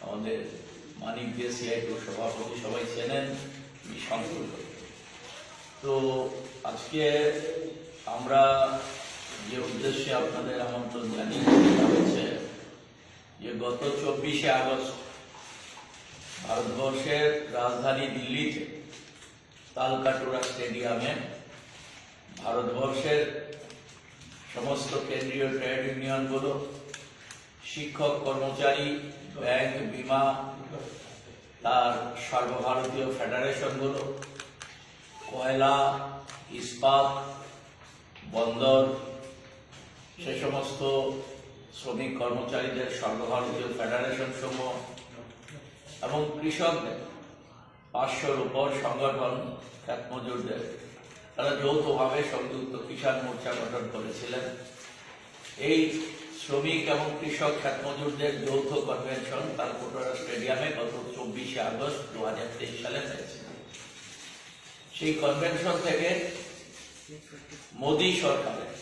আমাদের মানিক দে সিআইটিউ সভাপতি সবাই চেনেন শঙ্কর। তো আজকে আমরা যে উদ্দেশ্যে আপনাদের আমন্ত্রণ জানিয়েছি তা হচ্ছে যে গত 24শে আগস্ট ভারতবর্ষের রাজধানী দিল্লিতে তালকাটোরা স্টেডিয়ামে ভারতবর্ষের সমস্ত কেন্দ্রীয় ট্রেড ইউনিয়নগুলো, শিক্ষক, কর্মচারী, ব্যাংক, বিমা, তার সর্বভারতীয় ফেডারেশনগুলো, কয়লা, ইস্পাত, বন্দর, সে সমস্ত শ্রমিক কর্মচারীদের সর্বভারতীয় ফেডারেশন সমূহ এবং কৃষকদের 500-র উপর সংগঠন খ্যাত মজুরদের, তারা যৌথভাবে সংযুক্ত কিষাণ মোর্চা গঠন করেছিলেন। এই শ্রমিক এবং কৃষক খ্যাত মজুরদের যৌথ কনভেনশন তালকাটোরা স্টেডিয়ামে গত 24শে আগস্ট 2023 সালে হয়েছে। সেই কনভেনশন থেকে মোদী সরকারের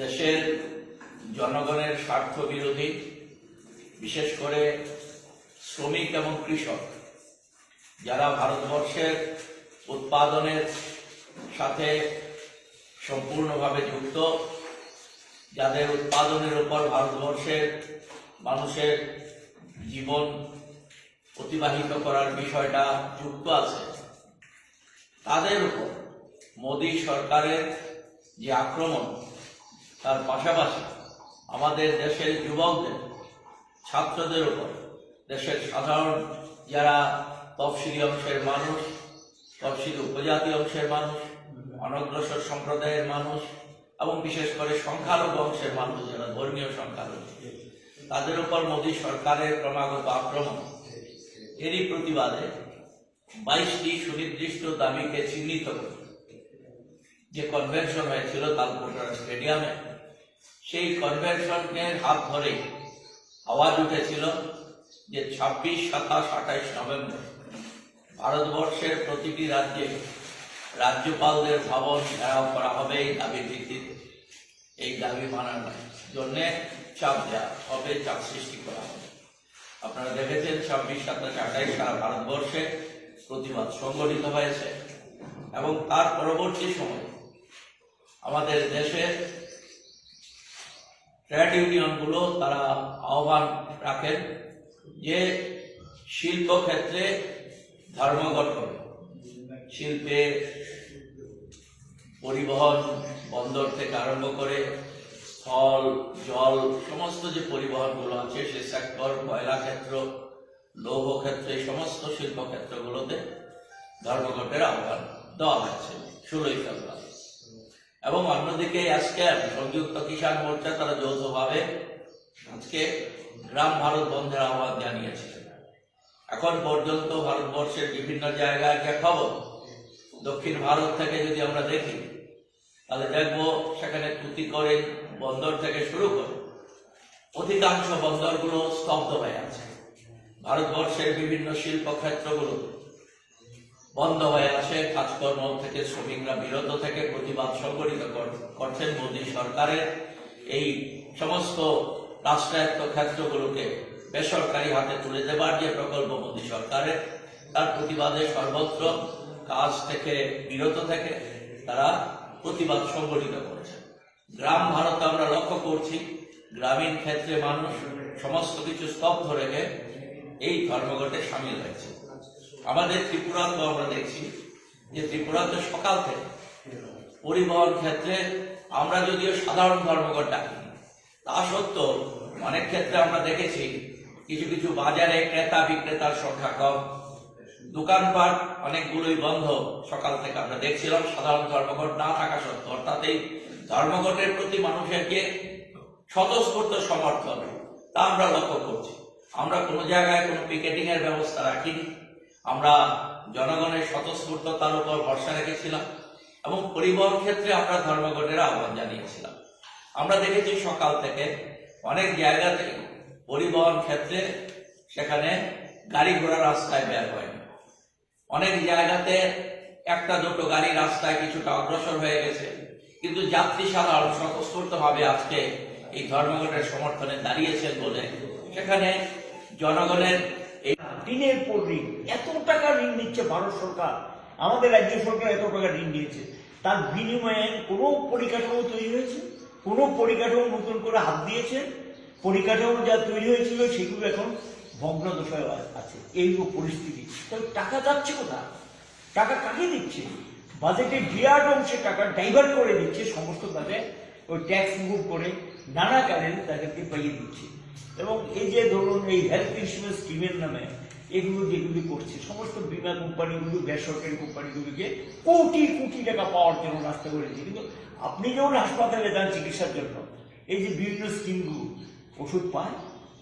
দেশের জনগণের স্বার্থ বিরোধী, বিশেষ করে শ্রমিক এবং কৃষক যারা ভারতবর্ষের উৎপাদনের সাথে সম্পূর্ণভাবে যুক্ত, যাদের উৎপাদনের উপর ভারতবর্ষের মানুষের জীবন অতিবাহিত করার বিষয়টা যুক্ত আছে, তাদের উপর মোদী সরকারের যে আক্রমণ, তার পাশাপাশি আমাদের দেশের যুবকদের, ছাত্রদের উপর, দেশের সাধারণ যারা তফসিলি অংশের মানুষ, তফসিলি উপজাতি অংশের মানুষ, অনগ্রসর সম্প্রদায়ের মানুষ এবং বিশেষ করে সংখ্যালঘু অংশের মানুষ যারা ধর্মীয় সংখ্যালঘু, তাদের উপর মোদী সরকারের ক্রমাগত আক্রমণ, এরই প্রতিবাদে 22টি সুনির্দিষ্ট দাবিকে চিহ্নিত করে যে কনভেনশন হয়েছিল তালকাটোরা স্টেডিয়ামে, সেই কনভেনশনের হাত ধরে আওয়াজ উঠেছিল যে 26, 27, 28 নভেম্বর ভারতবর্ষের প্রতিটি রাজ্যে রাজ্যপালদের ভবন ঘেরাও করা হবে এই দাবির ভিত্তিতে। এই দাবি মানার জন্য চাপ দেওয়া হবে, চাপ সৃষ্টি করা হবে। আপনারা দেখেছেন 26, 27, 28 সারা ভারতবর্ষে প্রতিবাদ সংগঠিত হয়েছে এবং তার পরবর্তী সময় আমাদের দেশের ট্রেড ইউনিয়নগুলো তারা আহ্বান রাখেন যে শিল্প ক্ষেত্রে ধর্মঘট হবে, শিল্পে, পরিবহন, বন্দর থেকে আরম্ভ করে স্থল, জল, সমস্ত যে পরিবহনগুলো আছে সে সেক্টর, কয়লা ক্ষেত্র, লৌহ ক্ষেত্র, এই সমস্ত শিল্প ক্ষেত্রগুলোতে ধর্মঘটের আহ্বান দেওয়া হয়েছে 16ই ফেব্রুয়ারি। এবং অন্যদিকে আজকে সংযুক্ত কিষাণ মোর্চা তারা যৌথভাবে আজকে গ্রাম ভারত বন্ধের আহ্বান জানিয়েছে। এখন পর্যন্ত ভারতবর্ষের বিভিন্ন জায়গায় যে খবর, দক্ষিণ ভারত থেকে যদি আমরা দেখি তাহলে দেখবো সেখানে তুতিকোরিন বন্দর থেকে শুরু করে অধিকাংশ বন্দরগুলো স্তব্ধ হয়ে আছে। ভারতবর্ষের বিভিন্ন শিল্প ক্ষেত্রগুলো বন্ধ হয়ে আছে, কাজকর্ম থেকে শ্রমিকরা বিরত থেকে প্রতিবাদ সংগঠিত করছেন। মোদী সরকারের এই সমস্ত রাষ্ট্রায়ত্ত ক্ষেত্রগুলোকে বেসরকারি হাতে তুলে দেবার যে প্রকল্প মোদী সরকারের, তার প্রতিবাদে সর্বত্র কাজ থেকে বিরত থেকে তারা প্রতিবাদ সংগঠিত করেছে। গ্রাম ভারতে আমরা লক্ষ্য করছি গ্রামীণ ক্ষেত্রে মানুষ সমস্ত কিছু স্তব্ধ রেখে এই ধর্মঘটে সামিল হয়েছে। আমাদের ত্রিপুরাতেও আমরা দেখছি যে ত্রিপুরাতে সকাল থেকে পরিবহন ক্ষেত্রে আমরা যদিও সাধারণ ধর্মঘট ডাকি, তা সত্ত্বেও অনেক ক্ষেত্রে আমরা দেখেছি কিছু কিছু বাজারে ক্রেতা বিক্রেতার সংখ্যা কম, দোকানপাট অনেকগুলোই বন্ধ। সকাল থেকে আমরা দেখছিলাম সাধারণ ধর্মঘট না থাকা সত্ত্বেও, অর্থাৎ এই ধর্মঘটের প্রতি মানুষের যে স্বতঃস্ফূর্ত সমর্থন তা আমরা লক্ষ্য করছি। আমরা কোনো জায়গায় কোনো পিকেটিং এর ব্যবস্থা রাখিনি, আমরা জনগণের স্বতঃস্ফূর্ততার উপর ভরসা রেখেছিলাম এবং পরিবহন ক্ষেত্রে আমরা ধর্মঘটের আহ্বান জানিয়েছিলাম। আমরা দেখেছি সকাল থেকে অনেক জায়গাতে পরিবহন ক্ষেত্রে সেখানে গাড়ি ঘোড়া রাস্তায় বের হয়নি, অনেক জায়গাতে একটা দুটো গাড়ি রাস্তায় কিছুটা অগ্রসর হয়ে গেছে, কিন্তু যাত্রী সাধারণ স্বতঃস্ফূর্তভাবে আজকে এই ধর্মঘটের সমর্থনে দাঁড়িয়েছেন বলে সেখানে জনগণের এই ঋণের পর ঋণ, এত টাকা ঋণ নিচ্ছে ভারত সরকার, আমাদের রাজ্য সরকার এত টাকা ঋণ নিয়েছে, তার বিনিময়ে কোনো পরিকাঠামো তৈরি হয়েছে? কোনো পরিকাঠামো নতুন করে হাত দিয়েছে? পরিকাঠামো যা তৈরি হয়েছিল সেগুলো এখন ভগ্নদশায় আছে। এই পরিস্থিতি, তাহলে টাকা যাচ্ছে কোথায়? টাকা কাকে দিচ্ছে? বাজেটের বিরাট অংশে টাকা ডাইভার্ট করে দিচ্ছে সমস্ত কাজে, ওই ট্যাক্স মুভ করে নানা কাজে তাদেরকে পাইয়ে দিচ্ছে। এবং এই যে ধরুন এই হেলথ ইন্স্যুরেন্স স্কিমের নামে এগুলো যেগুলি করছে, সমস্ত বিমা কোম্পানিগুলো, বেসরকারি কোম্পানিগুলিকে কোটি কোটি টাকা পাওয়ার জন্য রাস্তা করেছে। কিন্তু আপনি যখন হাসপাতালে যান চিকিৎসার জন্য, এই যে বিভিন্ন স্কিমগুলো ওষুধ পায়,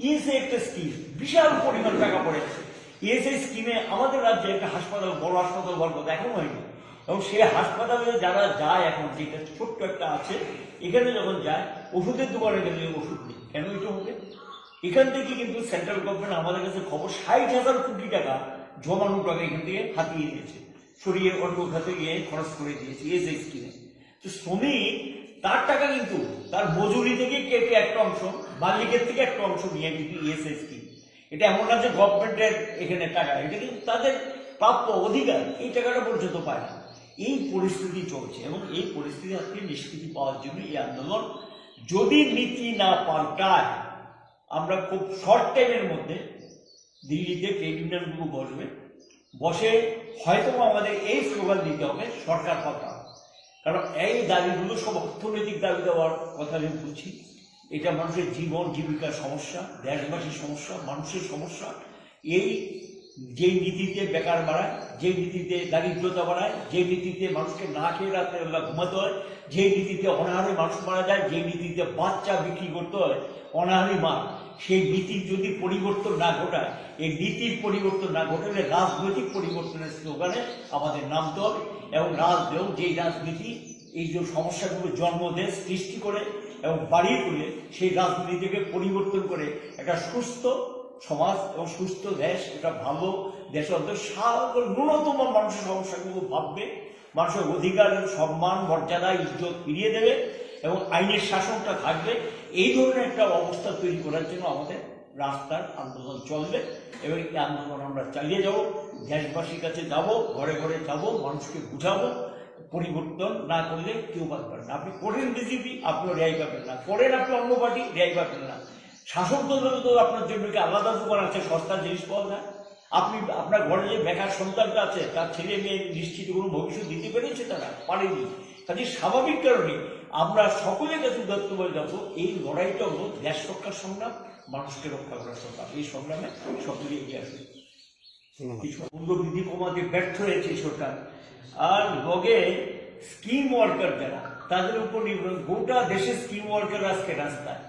ইএসআই একটা স্কিম, বিশাল পরিমাণ টাকা পড়েছে। ইএসআই স্কিমে আমাদের রাজ্যে একটা হাসপাতাল, বড় হাসপাতাল হওয়ার কথা এখন হয়নি, এবং সেই হাসপাতালে যারা যায় এখন, যেটা ছোট্ট একটা আছে, এখানে যখন যায় ওষুধের দোকানে গেলে ওষুধ নেই। কেন এটা হবে? এখান থেকে কিন্তু সেন্ট্রাল গভর্নমেন্ট আমাদের কাছে খবর 60,000 কোটি টাকা জমানো টাকা এখান থেকে হাতিয়ে নিয়েছে, সরিয়ে অন্য খাতে গিয়ে খরচ করে দিয়েছে ইএসআই স্কিমে। তো শ্রমিক তার টাকা কিন্তু তার মজুরি থেকে কেটে একটা অংশ, মালিকের থেকে একটা অংশ নিয়ে কিন্তু ইএসআই স্কিম। এটা এমন না যে গভর্নমেন্টের এখানে টাকা, এটা কিন্তু তাদের প্রাপ্য অধিকার, এই টাকাটা পর্যন্ত পায় না। এই পরিস্থিতি চলছে, এবং এই পরিস্থিতি আজকে নিষ্কৃতি পাওয়ার জন্য এই আন্দোলন। যদি নীতি না পাল্টায়, আমরা খুব শর্ট টাইমের মধ্যে দিল্লিতে ট্রেড ইউনিয়নগুলো বসবে, বসে হয়তো আমাদের এই স্লোগান দিতে হবে, সরকার পাল্টাও। কারণ এই দাবিগুলো সব অর্থনৈতিক দাবি দেওয়ার কথা আমি বলছি। এটা মানুষের জীবন জীবিকার সমস্যা, দেশবাসীর সমস্যা, মানুষের সমস্যা। এই যে নীতিতে বেকার বাড়ায়, যে নীতিতে দারিদ্রতা বাড়ায়, যে নীতিতে মানুষকে না খেয়ে রাত্রে ঘুমাতে হয়, যে নীতিতে অনাহারে মানুষ মারা যায়, যে নীতিতে বাচ্চা বিক্রি করতে হয় অনাহারি মা, সেই নীতির যদি পরিবর্তন না ঘটায়, এই নীতির পরিবর্তন না ঘটালে রাজনৈতিক পরিবর্তনের স্লোগানে আমাদের নামতে হবে। এবং যেই রাজনীতি এই যে সমস্যাগুলো জন্ম দেয়, সৃষ্টি করে এবং বাড়িয়ে তুলে, সেই রাজনীতিকে পরিবর্তন করে একটা সুস্থ সমাজ এবং সুস্থ দেশ, এটা ভালো দেশ, ন্যূনতম মানুষের সমস্যাগুলো ভাববে, মানুষের অধিকার, সম্মান, মর্যাদা, ইজ্জত ফিরিয়ে দেবে, এবং আইনের শাসনটা থাকবে। এই ধরনের একটা অবস্থা তৈরি করার জন্য আমাদের রাস্তার আন্দোলন চলবে, এবং এই আন্দোলন আমরা চালিয়ে যাব, দেশবাসীর কাছে যাব, ঘরে ঘরে যাব, মানুষকে বুঝাবো। পরিবর্তন না করলে কেউ বাঁচবেন না। আপনি করেন বিজেপি, আপনিও রেহাই পাবেন না, করেন আপনি অন্য পার্টি, রেহাই পাবেন না। শাসক দলের তো আপনার জন্য কি আলাদা দোকান আছে, সস্তার জিনিস পাওয়া যায়? আপনি আপনার ঘরে যে বেকার সন্তানটা আছে, তার ছেলে মেয়ে নিশ্চিত কোনো ভবিষ্যৎ দিতে পেরেছে? তারা পারেনি। কাজে স্বাভাবিক কারণে আমরা সকলের কাছে উদাত্ত বলে যাবো, এই লড়াইটা হলো দেশ রক্ষার সংগ্রাম, মানুষকে রক্ষা করার সংগ্রাম। এই সংগ্রামে সকলে এগিয়ে আসবে। মূল্যবৃদ্ধি কমাতে ব্যর্থ হয়েছে সরকার, আর লগে স্কিম ওয়ার্কার যারা, তাদের উপর নির্ভর, গোটা দেশের স্কিম ওয়ার্কার আজকে রাস্তায়।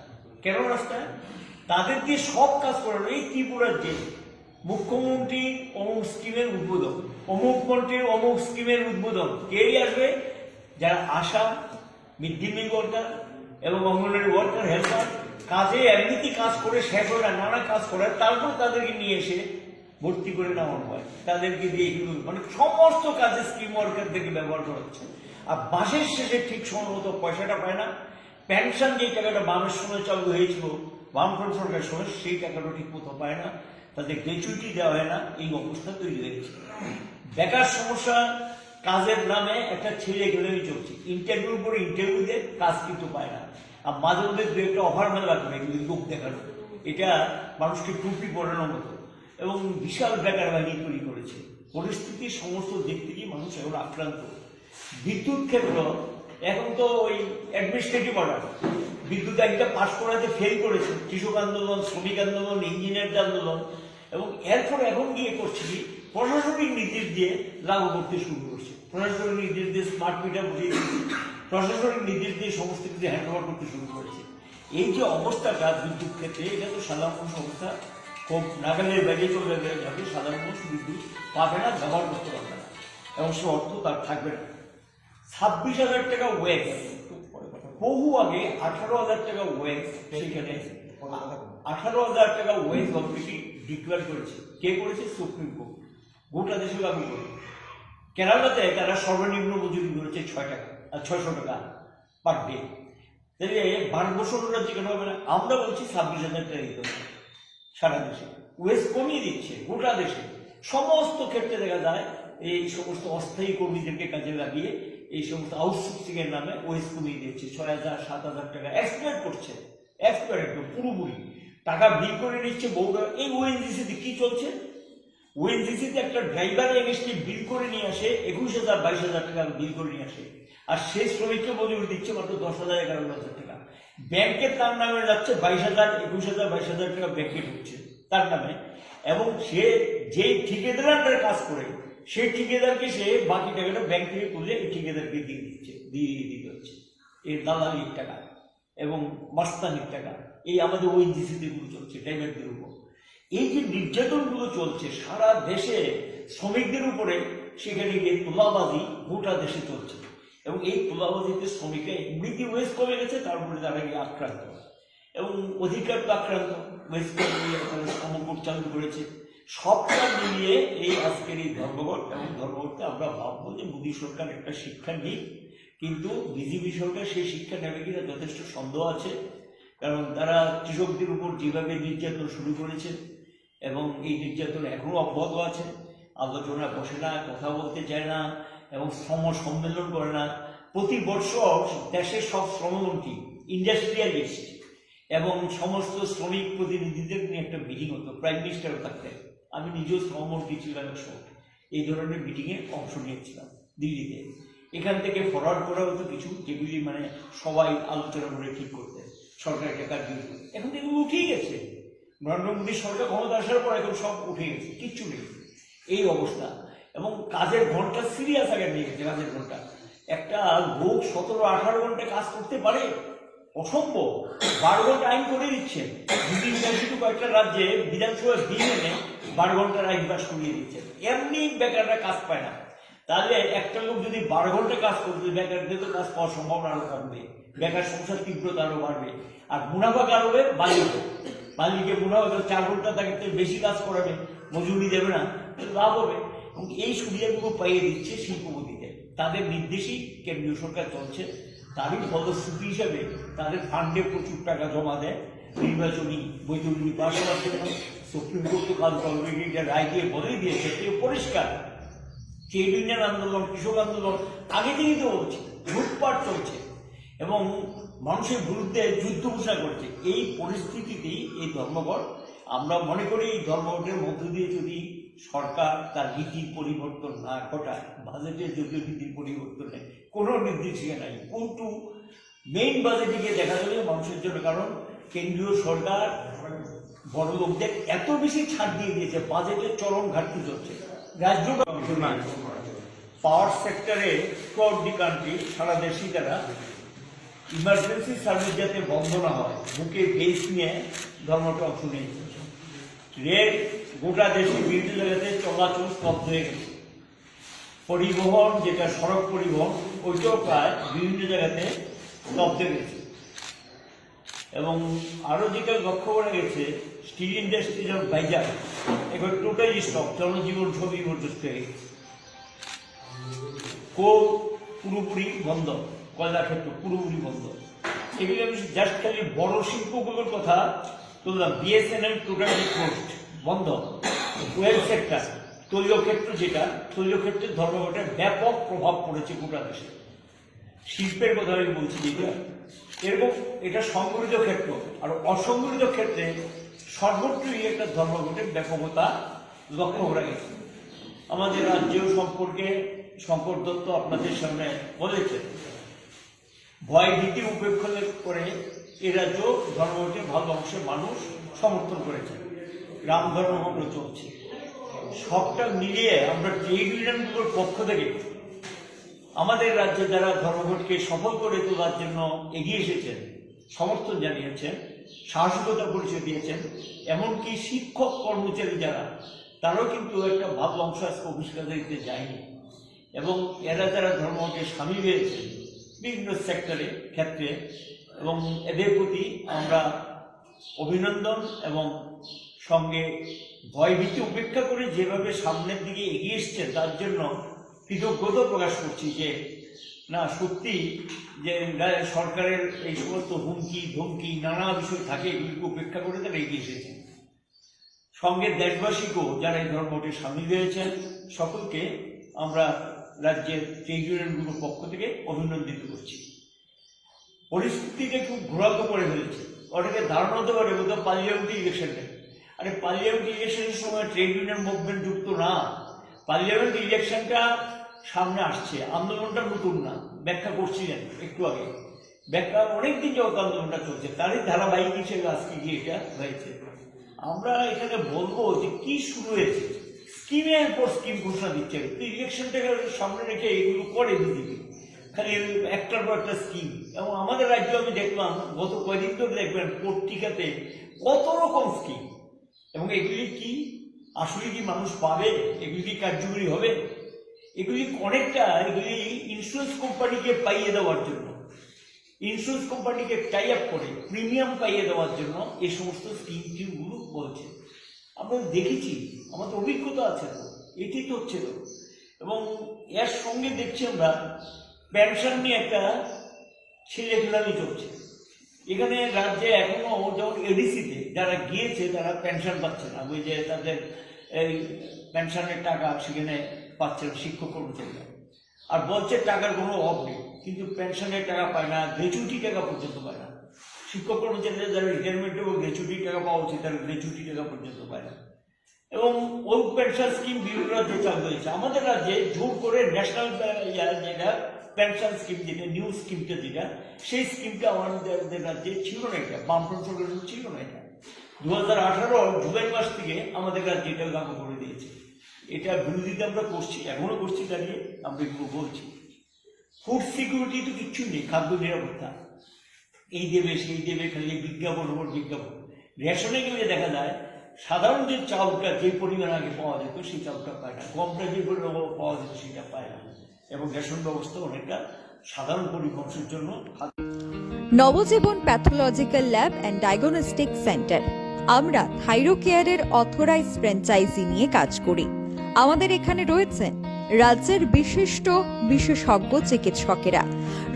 কেন রাস্তায়? তাদের দিয়ে সব কাজ করানো। এই ত্রিপুরার যে মুখ্যমন্ত্রী অমুক স্কিমের উদ্বোধন, অমুক মন্ত্রীর অমুক স্কিমের উদ্বোধন, কে আসবে? যারা আশা, মিড ডে মিল ওয়ার্কার এবং অঙ্গনওয়াড়ি ওয়ার্কার, হেল্পার, কাজে এমনিতে কাজ করে শেষ হয় না, নানা কাজ করে, তারপর তাদেরকে নিয়ে এসে ভর্তি করে নেওয়ানো হয়, তাদেরকে দিয়ে এগুলো মানে সমস্ত কাজে স্কিম ওয়ার্কারদেরকে ব্যবহার করা হচ্ছে। আর মাসের শেষে ঠিক সময় মতো পয়সাটা পায় না। পেনশন যে টাকাটা বামের সময় চালু হয়েছিল, বামফ্রন্ট সরকারের সময়, সেই টাকাটা ঠিক মতো পায় না, তাদের গ্র্যাচুইটি দেওয়া হয় না। এই অবস্থা তৈরি হয়েছে। বেকার সমস্যা, কাজের নামে একটা ছেলে গেলেই চলছে, ইন্টারভিউর পরে ইন্টারভিউ দিয়ে কাজ কিন্তু পায় না। আর মাঝে মধ্যে দু একটা অফার মেলা লাগবে এগুলি লোক দেখানো, এটা মানুষকে টুপি পড়ানোর মতো, এবং বিশাল বেকার বাহিনী তৈরি করেছে। পরিস্থিতির সমস্ত দিক থেকেই মানুষ এখন আক্রান্ত। বিদ্যুৎ ক্ষেত্র এখন তো ওই অ্যাডমিনিস্ট্রেটিভ অর্ডার, বিদ্যুৎ আইনটা পাশ করাতে ফেল করেছে, কৃষক আন্দোলন, শ্রমিক আন্দোলন, ইঞ্জিনিয়ার আন্দোলন, এবং এরপর এখন গিয়ে করছে কি, প্রশাসনিক নির্দেশ দিয়ে লাগু করতে শুরু করছে। প্রশাসনিক নির্দেশ দিয়ে স্মার্ট মিটার বসিয়ে দিচ্ছে, প্রশাসনিক নির্দেশ দিয়ে সমস্ত কিছু হ্যান্ড ওভার করতে শুরু করেছে। এই যে অবস্থাটা বিদ্যুৎ ক্ষেত্রে, এটা তো সাধারণ মানুষ অবস্থা খুব নাগালের বাইরে চলে যাবে। সাধারণ মানুষ বিদ্যুৎ পাবে না, ব্যবহার করতে পারবে না, এবং সে অর্থ তার থাকবে না। 26,000 টাকা ওয়েক্স, বহু আগে 18,000 টাকা ওয়েক্স, সেখানে 18,000 টাকা ওয়েক্স অলরেডি ডিক্লেয়ার করেছে। কে করেছে? Supreme court. গোটা দেশে লাগু করে। কেরালাতে তারা সর্বনিম্ন মজুরি করেছে 6 টাকা আর 600 টাকা পার ডে। তাহলে ভারতবর্ষ রাজ্যে কেন হবে না? আমরা বলছি 26,000 টাকা দিতে হবে। সারা দেশে, ওয়েজ কমিয়ে দিচ্ছে গোটা দেশে। সমস্ত ক্ষেত্রে দেখা যায় এই সমস্ত অস্থায়ী কর্মীদেরকে কাজে লাগিয়ে এই সমস্ত আউটসোর্সিং এর নামে ওয়েজ কমিয়ে দিচ্ছে। 6,000 7,000 টাকা এক্সপ্লয়েট করছে, এক্সপ্লয়েট একদম পুরোপুরি টাকা বিল করে নিচ্ছে বহুটা। এই ওএনজিসিতে কি চলছে? ওএনজিসিতে একটা ড্রাইভার এগেস্টে বিল করে নিয়ে আসে 21,000 22,000 টাকা বিল করে নিয়ে আসে, আর সেই শ্রমিককে মজুরি দিচ্ছে মাত্র 10,000 11,000 টাকা। ব্যাংকে তার নামে যাচ্ছে 22,000 21,000 22,000 টাকা ব্যাংকে ঢুকছে তার নামে, এবং সে যেই ঠিকাদারের কাজ করে সেই ঠিকাদারকে সে বাকি টাকাটা ব্যাংক থেকে তুলে এই ঠিকাদারকে দিয়ে দিতে হচ্ছে। এই দালালির টাকা এবং মাস্তানির টাকা এই আমাদের ওএনজিসিতে গুলো চলছে ড্রাইভারদের উপর। এই যে নির্যাতনগুলো চলছে সারা দেশে শ্রমিকদের উপরে, সেখানে গিয়ে তোলাবাজি গোটা দেশে চলছে, এবং এই তোলাবাজিতে শ্রমিকরা এমনিতে ওয়েজ কমে গেছে, তারপরে তারা গিয়ে আক্রান্ত এবং অধিকার তো আক্রান্ত, ওয়েজ কমে তারা সমকোট চালু করেছে। সবটা মিলিয়ে এই আজকের এই ধর্মঘট এবং ধর্মঘটে আমরা ভাববো যে মোদী সরকার একটা শিক্ষা নিক, কিন্তু বিজেপি সরকার সেই শিক্ষা নেবে কিনা যথেষ্ট সন্দেহ আছে। কারণ তারা কৃষকদের উপর যেভাবে নির্যাতন শুরু করেছে এবং এই নির্যাতন এখনো অব্যাহত আছে, আলোচনা বসে না, কথা বলতে চায় না এবং শ্রম সম্মেলন করে না। প্রতি বছর দেশের সব শ্রমমন্ত্রী, ইন্ডাস্ট্রিয়ালিস্ট এবং সমস্ত শ্রমিক প্রতিনিধিদের নিয়ে একটা মিটিং হতো, প্রাইম মিনিস্টারও থাকতেন। আমি নিজেও শ্রমমন্ত্রী ছিলাম এই ধরনের মিটিংয়ে অংশ নিয়েছিলাম দিল্লিতে। এখান থেকে ফরওয়ার্ড করা হতো কিছু, যেগুলি মানে সবাই আলোচনা করে ঠিক করতে সরকারের টাকা দিয়ে। এখন এগুলো উঠেই গেছে, নরেন্দ্র মোদী সরকার ক্ষমতা আসার পর এখন সব উঠে গেছে, কিচ্ছু নেই এই অবস্থা। এবং কাজের ঘন্টা সিরিয়াস আগে নিয়ে গেছে। কাজের ঘন্টা একটা লোক 17-18 ঘন্টা কাজ করতে পারে, অসম্ভব। 12 ঘন্টা আইন করে দিচ্ছেন, কিন্তু কয়েকটা রাজ্যে বিধানসভা বিল এনে 12 ঘন্টার আইন পাস করিয়ে দিচ্ছেন। এমনি বেকাররা কাজ পায় না। তাহলে একটা লোক যদি 12 ঘন্টা কাজ করতে, বেকারদের তো কাজ পাওয়ার সম্ভাবনা আরো কমবে, বেকার সমস্যার তীব্রতা আরো বাড়বে, আর মুনাফা কার হবে? মালিকের মুনাফা 4 ঘন্টা তাকে বেশি কাজ করাবে, মজুরি দেবে না, লাভ হবে। এবং এই সুবিধাগুলো পাইয়ে দিচ্ছে শিল্পপতিতে, তাদের নির্দেশেই কেন্দ্রীয় সরকার চলছে। তারই ফলশ্রুতি হিসাবে তাদের ফান্ডে প্রচুর টাকা জমা দেয় নির্বাচনী বৈতরণী পাশ করার জন্য। সুপ্রিম কোর্ট তো কাজ অলরেডি রায় দিয়ে বলেই দিয়েছে, পরিষ্কার ট্রেড ইউনিয়ন আন্দোলন, কৃষক আন্দোলন আগে থেকেই তো বলছে, লুটপাট চলছে এবং মানুষের বিরুদ্ধে যুদ্ধ ঘোষণা করছে। এই পরিস্থিতিতেই এই ধর্মঘট, আমরা মনে করি এই ধর্মঘটের মধ্য দিয়ে যদি সরকার তার নীতি পরিবর্তন না ঘটায়, বাজেটের যদিও নীতির পরিবর্তনে কোনো নির্দেশিকা নাই, কিন্তু মেইন বাজেটে গিয়ে দেখা যাবে মানুষের জন্য। কারণ কেন্দ্রীয় সরকার বড় লোকদের এত বেশি ছাড় দিয়ে দিয়েছে, বাজেটের চরম ঘাটতি চলছে। রাজ্য পাওয়ার সেক্টরে থ্রুআউট দি কান্ট্রি সারা দেশেই তারা ইমার্জেন্সি সার্ভিস যাতে বন্ধ না হয়, বুকে বেস নিয়ে ধর্মটা অংশ নিয়েছে। রেল গোটা দেশে বিভিন্ন জায়গাতে চলাচল স্তব্ধ হয়ে গেছে। পরিবহন যেটা সড়ক পরিবহন ওইটাও প্রায় বিভিন্ন জায়গাতে স্তব্ধ হয়ে গেছে। এবং আরো যেটা লক্ষ্য করা গেছে, স্টিল ইন্ডাস্ট্রি যেমন ভাইজাগ এবার টোটালি স্টপ, জনজীবন সবই বিপর্যস্ত হয়ে গেছে। কোল পুরোপুরি বন্ধ, কয়লা ক্ষেত্র পুরোপুরি বন্ধ। এগুলি আমি জাস্ট খালি বড় শিল্পগুলোর কথা তুললাম। বিএসএনএল টোটালি ক্লোজড, বন্ধ। ওয়েল সেক্টর, তৈল ক্ষেত্র, যেটা তৈল ক্ষেত্রে ধর্মঘটের ব্যাপক প্রভাব পড়েছে গোটা দেশে। শিল্পের কথা আমি বলছি যেটা, এরকম এটা সংগঠিত ক্ষেত্র, আর অসংগঠিত ক্ষেত্রে সর্বত্রই একটা ধর্মঘটের ব্যাপকতা লক্ষ্য করা গেছে। আমাদের রাজ্য সম্পর্কে শঙ্কর দত্ত আপনাদের সামনে বলেছেন, ভয় ভীতি উপেক্ষা করে এ রাজ্য ধর্মঘটে ভালো অংশের মানুষ সমর্থন করেছে, রাম ধর্মঘট চলছে। সবটা মিলিয়ে আমরা ট্রেড ইউনিয়নগুলোর পক্ষ থেকে আমাদের রাজ্যে যারা ধর্মঘটকে সফল করে তোলার জন্য এগিয়ে এসেছেন, সমর্থন জানিয়েছেন, সাহসিকতা পরিচয় দিয়েছেন, এমনকি শিক্ষক কর্মচারী যারা, তারাও কিন্তু একটা ভালো অংশ আজকে অফিস কাছারিতে যায়নি। এবং এরা যারা ধর্মঘটে সামিল হয়েছে বিভিন্ন সেক্টরে ক্ষেত্রে, এবং এদের প্রতি আমরা অভিনন্দন এবং সঙ্গে ভয়ভীতি উপেক্ষা করে যেভাবে সামনের দিকে এগিয়ে এসছে তার জন্য কৃতজ্ঞতা প্রকাশ করছি। যে না, সত্যি যে সরকারের এই সমস্ত হুমকি ধমকি নানা বিষয় থাকে, এগুলিকে উপেক্ষা করে তারা এগিয়ে এসেছে। সঙ্গে দেশবাসীকেও যারা এই ধর্মঘটে সামিল হয়েছেন সকলকে আমরা রাজ্যের ট্রেড ইউনিয়নগুলোর পক্ষ থেকে অভিনন্দিত করছি। পরিস্থিতিকে খুব ঘোরাতে করে ফেলেছে। ওটাকে ধারণা হতে পারে বোধহয় পার্লামেন্ট ইলেকশনটা, আরে পার্লামেন্ট ইলেকশনের সময় ট্রেড ইউনিয়ন মুভমেন্ট যুক্ত না। পার্লামেন্ট ইলেকশনটা সামনে আসছে, আন্দোলনটা নতুন না, ব্যাখ্যা করছিলেন একটু আগে। ব্যাখ্যা অনেকদিন যাবত আন্দোলনটা চলছে, তারই ধারাবাহিক হিসেবে আজকে গিয়ে এটা হয়েছে। আমরা এখানে বলবো যে কি শুরু হয়েছে, স্কিমের পর স্কিম ঘোষণা দিচ্ছে। ইলেকশনটাকে সামনে রেখে এগুলো করে বিজেপি, খালি একটার পর একটা স্কিম। এবং আমাদের রাজ্যে আমি দেখলাম গত কয়েকদিন ধরে দেখবেন পত্রিকাতে কত রকম স্কিম, এবং এগুলি কি আসলে কি মানুষ পাবে, এগুলি কি কার্যকরী হবে? এগুলি অনেকটা এগুলি ইন্স্যুরেন্স কোম্পানিকে পাইয়ে দেওয়ার জন্য, ইন্স্যুরেন্স কোম্পানিকে টাই আপ করে প্রিমিয়াম পাইয়ে দেওয়ার জন্য এই সমস্ত স্কিমগুলো বলছে। আমরা দেখেছি, আমাদের অভিজ্ঞতা আছে, তো এটি তো হচ্ছে তো। এবং এর সঙ্গে দেখছি আমরা পেনশন নিয়ে একটা ছেলেখেলামি চলছে। এখানে রাজ্যে এখনো যেমন এডিসিতে যারা গিয়েছে তারা পেনশন পাচ্ছে না, ওই যে তাদের এই পেনশনের টাকা সেখানে পাচ্ছে শিক্ষক কর্মচারীরা, আর বলছে টাকার কোনো অভাব নেই, কিন্তু পেনশনের টাকা পায় না, গ্র্যাচুইটি টাকা পর্যন্ত পায় না। শিক্ষক কর্মচারীরা যারা রিটায়ারমেন্টে গ্র্যাচুইটি টাকা পাওয়া উচিত তারা গ্র্যাচুইটি টাকা পর্যন্ত পায় না। এবং ওই পেনশন স্কিম বিভিন্ন রাজ্যে চালু হয়েছে। আমাদের রাজ্যে জোর করে ন্যাশনাল যেটা পেনশন স্কিম, যেটা নিউ স্কিমটা যেটা, সেই স্কিমটা আমাদের রাজ্যে ছিল না, এটা বামফ্রন্ট সরকারের ছিল না। এটা 2018 জুলাই মাস থেকে আমাদের রাজ্যে এটা লাগু করে দিয়েছে। এটা বিরোধিতা আমরা করছি, এখনো করছি, দাঁড়িয়ে আমরা এগুলো বলছি। ফুড সিকিউরিটি তো কিচ্ছু নেই, খাদ্য নিরাপত্তা, এই দেবে সেই দেবে, খালি বিজ্ঞাপন ওপর বিজ্ঞাপন। রেশনে গেলে দেখা যায় সাধারণ যে চাউলটা যে পরিমাণ আগে পাওয়া যেত সেই চাউলটা পায় না, গমটা যে পরিমাণ পাওয়া যেত সেটা পায় না। এবং রেশন ব্যবস্থা অনেকটা সাধারণ পরিবহনের জন্য। Nabajibon pathological lab and diagnostic centre. আমরা থাইরোকেয়ারের অথরাইজড ফ্র্যাঞ্চাইজি নিয়ে কাজ করি। আমাদের এখানে রয়েছেন রাজ্যের বিশিষ্ট বিশেষজ্ঞ চিকিৎসকেরা,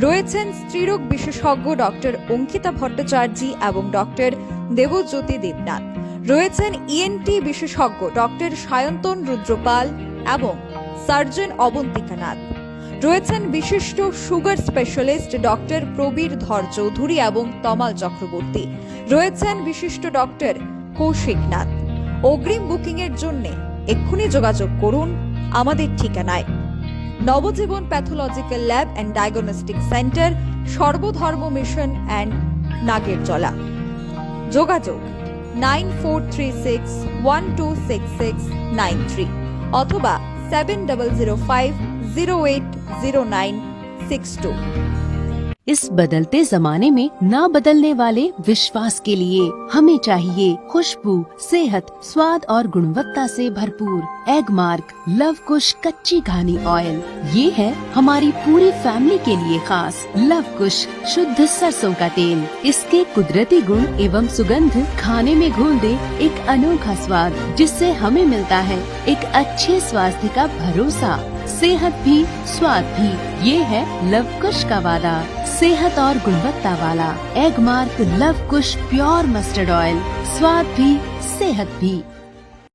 রয়েছেন স্ত্রীরোগ বিশেষজ্ঞ ডক্টর অঙ্কিতা ভট্টাচার্য এবং ডক্টর দেবজ্যোতি দেবনাথ, রয়েছেন ইএনটি বিশেষজ্ঞ ডক্টর সায়ন্তন রুদ্রপাল এবং সার্জন অবন্তিকা নাথ, রয়েছেন বিশিষ্ট সুগার স্পেশালিস্ট ডক্টর প্রবীর ধর চৌধুরী এবং তমাল চক্রবর্তী, রয়েছেন বিশিষ্ট ডক্টর কৌশিক নাথ। অগ্রিম বুকিং এর জন্য এক্ষুনি যোগাযোগ করুন আমাদের ঠিকানায়। Nabajibon pathological lab and diagnostic centre, Sarbadharma mission and Nagerjala. যোগাযোগ 9436126693 অথবা 7005080962। इस बदलते जमाने में ना बदलने वाले विश्वास के लिए हमें चाहिए खुशबू, सेहत, स्वाद और गुणवत्ता से भरपूर एगमार्क लव कुश कच्ची घानी ऑयल। ये है हमारी पूरी फैमिली के लिए खास लव कुश शुद्ध सरसों का तेल। इसके कुदरती गुण एवं सुगंध खाने में घोल दे एक अनोखा स्वाद, जिससे हमें मिलता है एक अच्छे स्वास्थ्य का भरोसा। सेहत भी स्वाद भी, ये है लव कुश का वादा। सेहत और गुणवत्ता वाला एगमार्क लव कुश प्योर मस्टर्ड ऑयल, स्वाद भी सेहत भी।